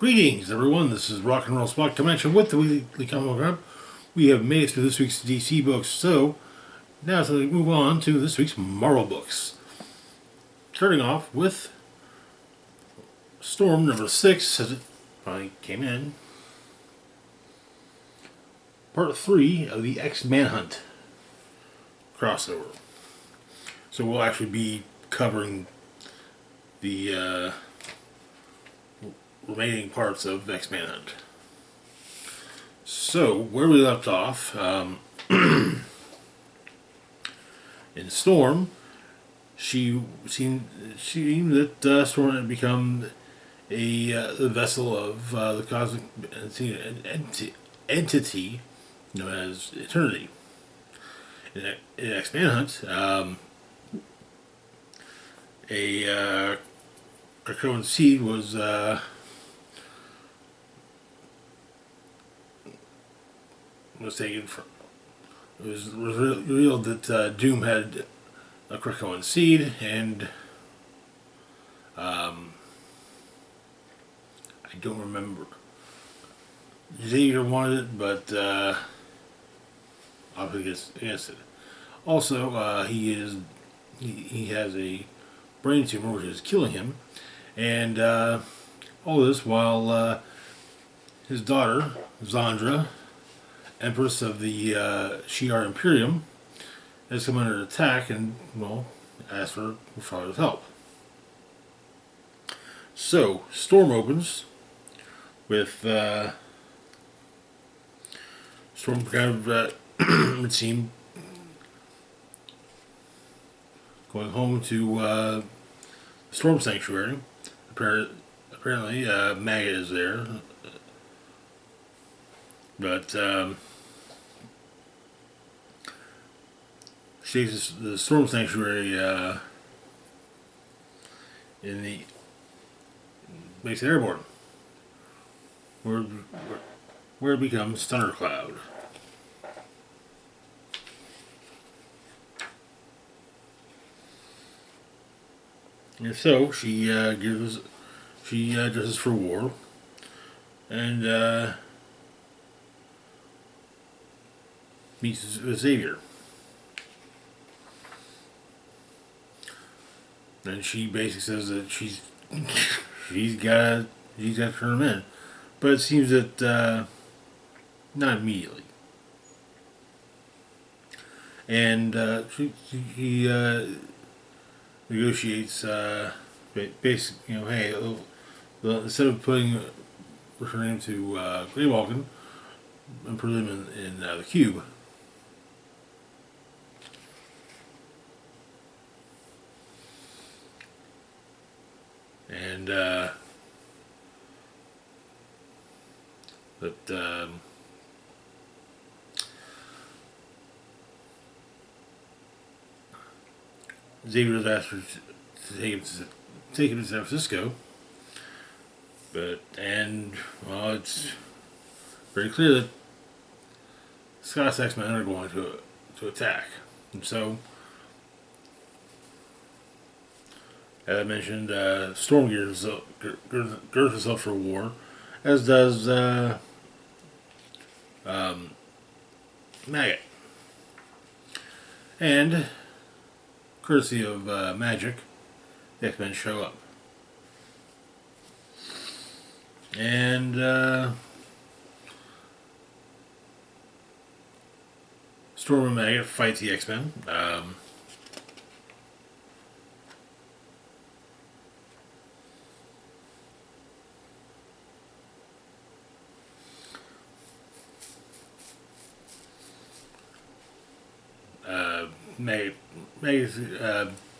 Greetings, everyone. This is Rock and Roll Spot coming at you with the weekly comic book. We have made it through this week's DC books, so now it's time to move on to this week's Marvel books. Starting off with Storm number 6, as it finally came in. Part 3 of the X-Manhunt crossover. So we'll actually be covering the remaining parts of X-Manhunt. So, where we left off, in Storm, she seemed that Storm had become a vessel of the cosmic entity known as Eternity. In X-Manhunt, a Krakoan seed was taken from. It was revealed that Doom had a Krakoan seed, and I don't remember. Xavier wanted it, but obviously against it. Also, he has a brain tumor which is killing him, and all this while his daughter Zandra, Empress of the Shi'ar Imperium, has come under attack and, well, asked for her father's help. So, Storm opens with Storm kind of, it seemed, going home to Storm Sanctuary. Apparently, Maggot is there. But she takes the Storm Sanctuary in the makes it airborne, where it becomes Thundercloud. And so she dresses for war, and meets with Xavier. And she basically says that she's got to turn him in, but it seems that not immediately. And he negotiates basically, hey, instead of returning him to Grey Walken and putting him in the cube. And Xavier has asked her to take him to San Francisco, well, it's very clear that Scott's X-Men are going to attack, and so, as I mentioned, Storm girds herself for war, as does Maggot. And, courtesy of magic, the X-Men show up. And Storm and Maggot fight the X-Men. Maggot's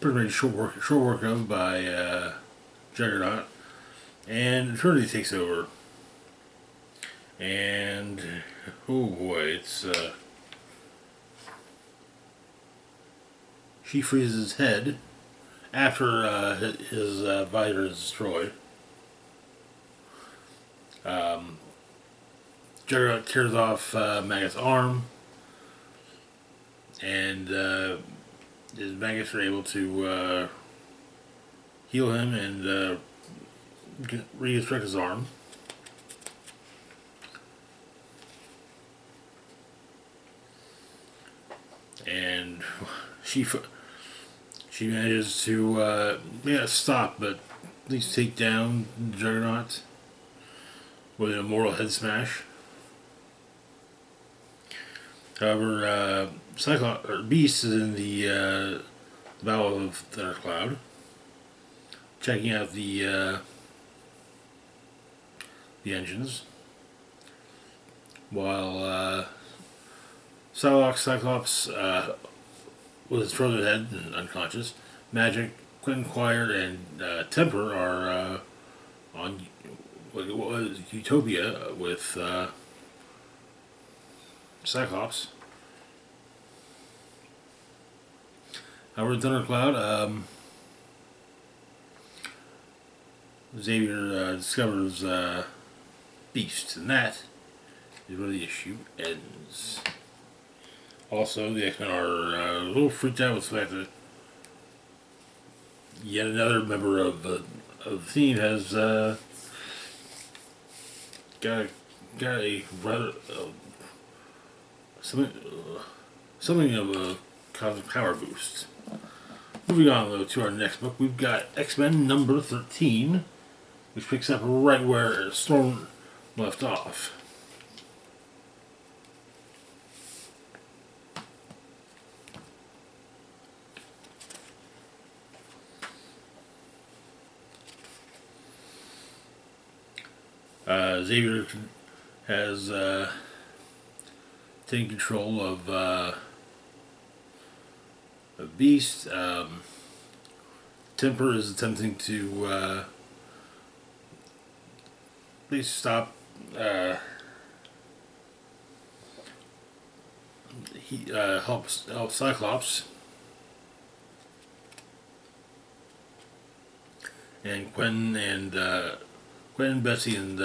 pretty much short work of by Juggernaut, and Eternity takes over. And oh boy, it's she freezes his head after his visor is destroyed. Juggernaut tears off Maggot's arm, and his maggots are able to heal him and reconstruct his arm. she manages to stop, but at least take down Juggernaut with an immortal head smash. However, Beast is in the Battle of Thundercloud, checking out the engines, while Cyclops with his frozen head and unconscious. Magic, Quentin Quire, and Temper are on what was Utopia with Cyclops. We're in Thundercloud. Xavier discovers Beast, and that is where the issue ends. Also, the X-Men are a little freaked out with the fact that yet another member of the team has got a rather something of a cosmic power boost. Moving on though to our next book, we've got X-Men number 13, which picks up right where Storm left off. Xavier has taken control of Beast. Temper is attempting to please stop. He helps Cyclops, and Quentin and Betsy and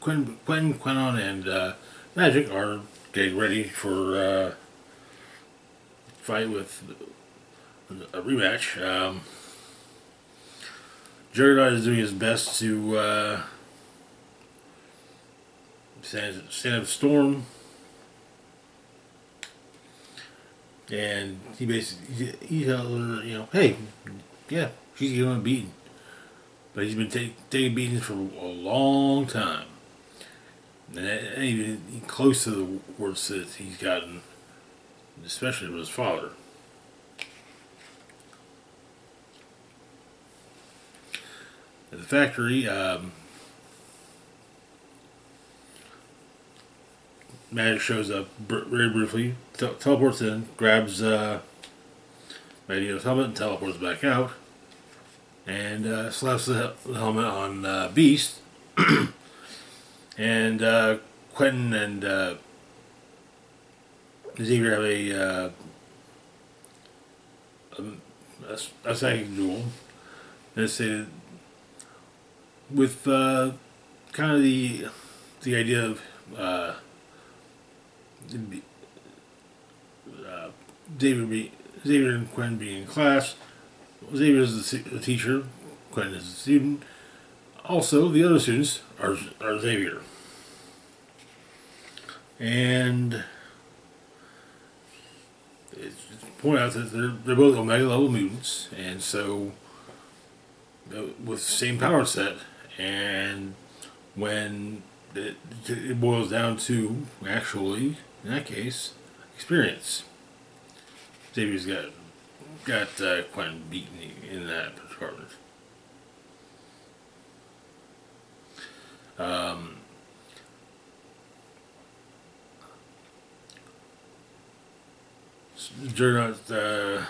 Quenon and Magic are getting ready for fight with a rematch. Juggernaut is doing his best to stand up a storm, and he basically he tells her, hey, yeah, she's getting beaten. But he's been taking beatings for a long time. And ain't even close to the worst that he's gotten, especially with his father. At the factory, Magic shows up very briefly, teleports in, grabs Magneto's helmet, and teleports back out. And slaps the helmet on Beast. And Quentin and Xavier have a second duel. And it's with kind of the idea of Xavier and Quentin being in class. Xavier is the teacher, Quentin is the student. Also, the other students are Xavier. And it's point out that they're both Omega level mutants, and so with the same power set. And when it boils down to, actually, in that case, experience, Xavier's got Quentin beaten in that department. Juggernaut does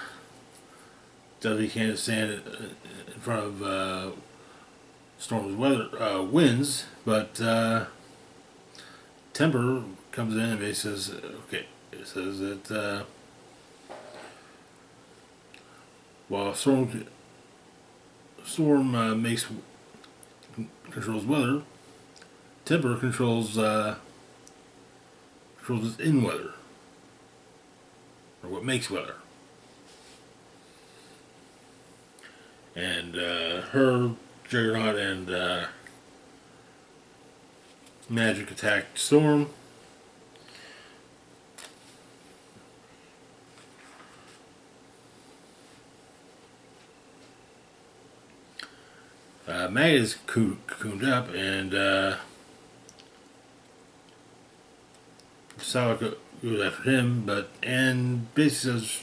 what he can to stand in front of Storm's winds, but Temper comes in and basically says, okay, it says that while Storm controls weather, Temper controls its in weather, or what makes weather. And her, Juggernaut, and Magic attacked Storm. Maggot is cooned up, and Psylocke goes after him, and basically says,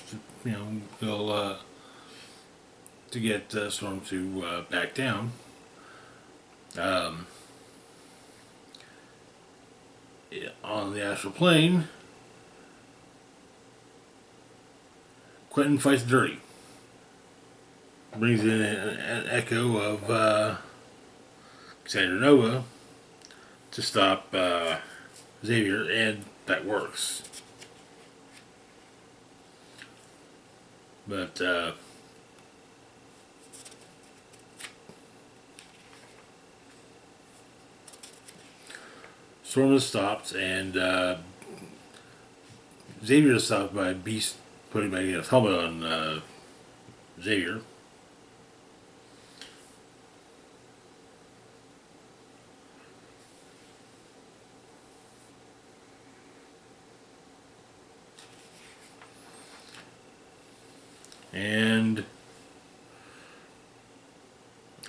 he'll to get Storm to back down. On the astral plane, Quentin fights dirty. Brings in an echo of Cassandra Nova to stop Xavier, and that works. But Storm is stopped, and Xavier is stopped by Beast putting his helmet on Xavier. And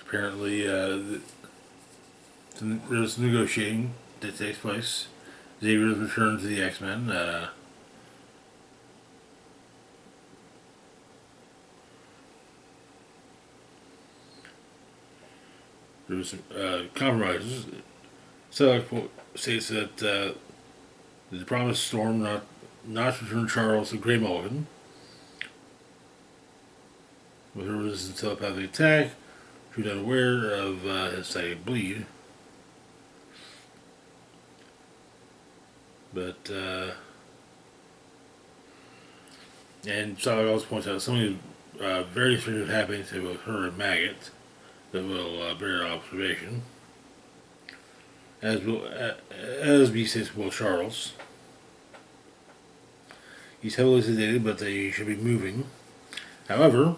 apparently there's negotiating that takes place. Xavier is returned to the X-Men. There was some compromises. Psylocke states that the promised Storm not to return Charles to Grey Mulligan. With her resistant telepathic attack, she was unaware of his psychic bleed. But, and Psylocke also points out something very strange happening to both her and Maggot that will bear observation. As Beast says, will Charles. He's heavily sedated, but they should be moving. However,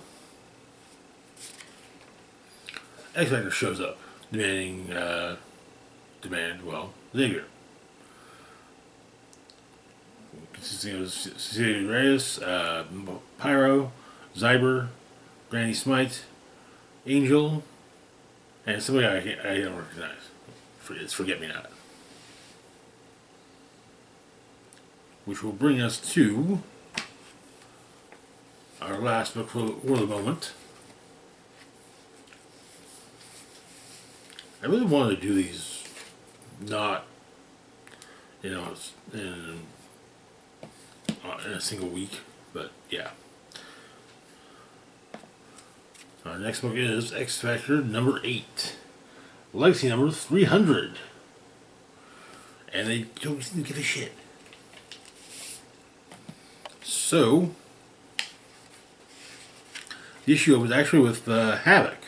X-Factor shows up, demanding, Xavier. Consisting of Cecilia Reyes, Pyro, Zyber, Granny Smite, Angel, and somebody I don't recognize. It's Forget-Me-Not. Which will bring us to our last book for the moment. I really wanted to do these not, in a single week, but yeah. Our next book is X-Factor number 8. Legacy number 300. And they don't seem to give a shit. So, the issue was actually with Havoc.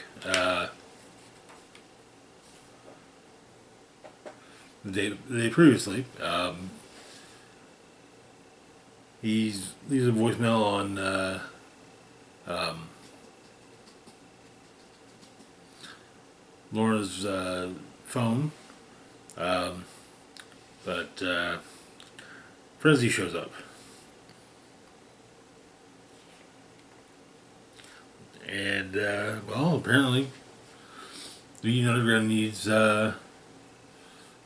The day previously, he leaves a voicemail on Lorna's phone, but Frenzy shows up, and apparently the Union Underground needs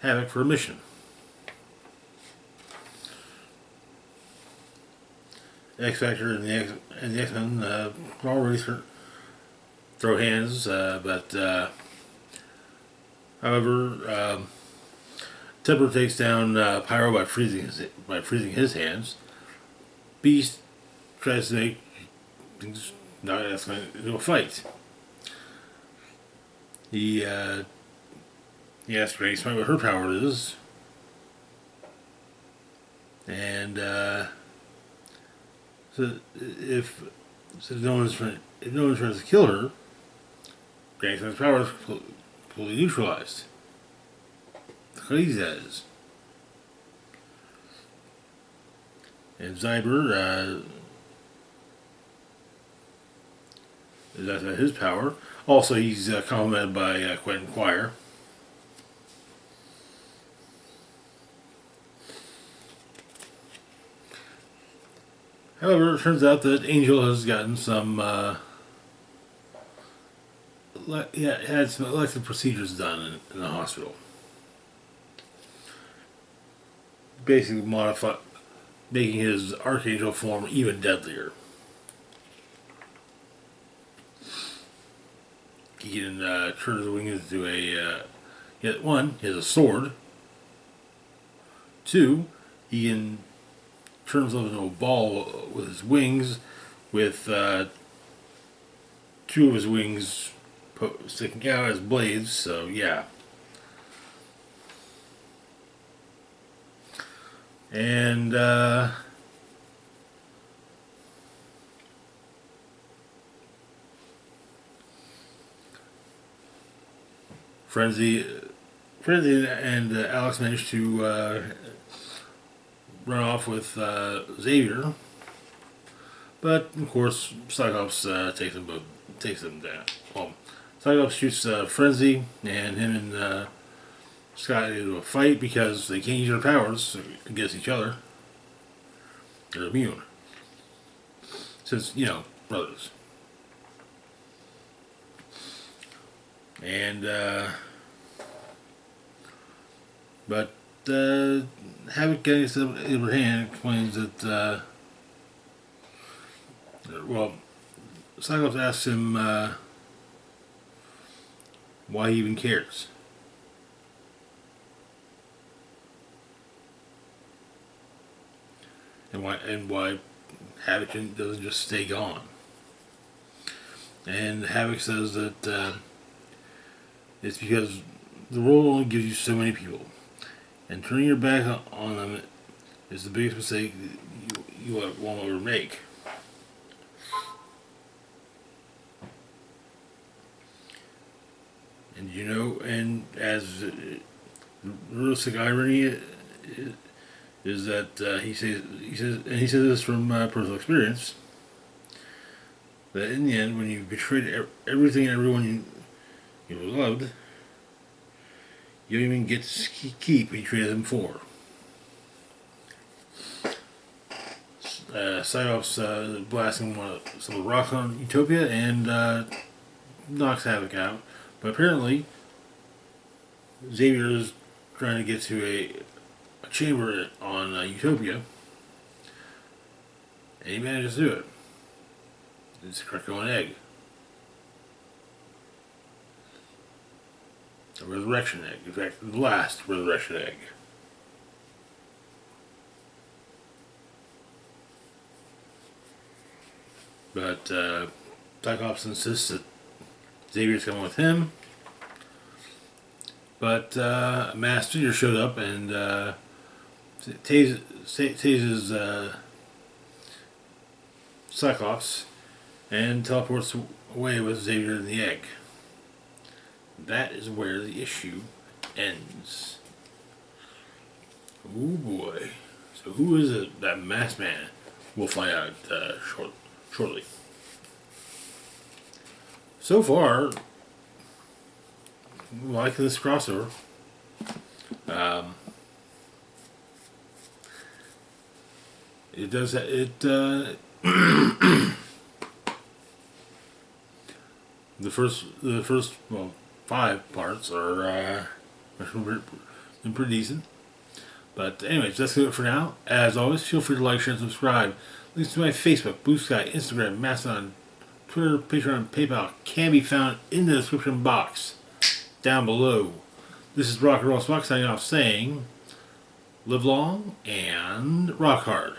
Havoc for a mission. X-Factor and the X-Men already throw hands, but however, Temper takes down Pyro by freezing his hands. Beast tries to make things not escalate into a fight. He asks Granny Smite what her power is, and so if no one's trying to kill her, Granny Smite's power is completely neutralized. How crazy that is. And Zyber is outside his power. Also, he's complimented by Quentin Quire. However, it turns out that Angel has gotten some had some elective procedures done in the hospital. Basically making his Archangel form even deadlier. He can turn his wings into one, he has a sword. Two, he can turn himself into a ball with his wings, with two of his wings sticking out as blades, so yeah. And Frenzy and Alex managed to run off with Xavier, but of course Cyclops takes them down. Well, Cyclops shoots Frenzy, and him and Scott into a fight because they can't use their powers against each other. They're immune, since brothers. And but Havoc getting his upper hand explains that Cyclops asks him why he even cares. And why Havoc doesn't just stay gone. And Havoc says that it's because the world only gives you so many people, and turning your back on them is the biggest mistake you won't ever make. And and as the realistic irony is that he says this from personal experience, that in the end, when you betrayed everything and everyone you loved, you don't even get to keep what you traded them for. Cyclops blasting some rock on Utopia and knocks Havoc out. But apparently, Xavier is trying to get to a chamber on Utopia, and he manages to do it. It's a Krakoan egg. A resurrection egg. In fact, the last resurrection egg. But Cyclops insists that Xavier's coming with him. But a masked figure showed up and tases Cyclops and teleports away with Xavier in the egg. That is where the issue ends. Oh boy. So who is it, that masked man? We'll find out shortly. So far, liking this crossover. It does the first 5 parts are been pretty decent. But anyways, that's it for now. As always, feel free to like, share, and subscribe. Links to my Facebook, Blue Sky, Instagram, Mastodon, Twitter, Patreon, and PayPal can be found in the description box down below. This is Rock and Roll Spock signing off saying, live long and rock hard.